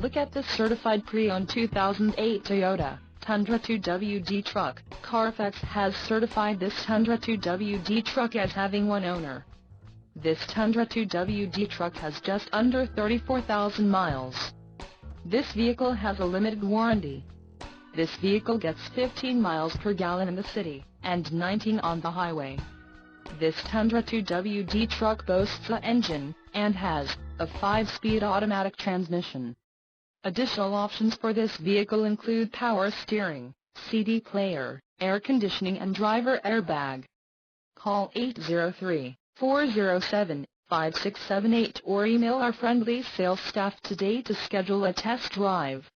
Look at this certified pre-owned 2008 Toyota Tundra 2WD truck. Carfax has certified this Tundra 2WD truck as having one owner. This Tundra 2WD truck has just under 34,000 miles. This vehicle has a limited warranty. This vehicle gets 15 miles per gallon in the city, and 19 on the highway. This Tundra 2WD truck boasts an engine, and has a 5-speed automatic transmission. Additional options for this vehicle include power steering, CD player, air conditioning and driver airbag. Call 803-407-5678 or email our friendly sales staff today to schedule a test drive.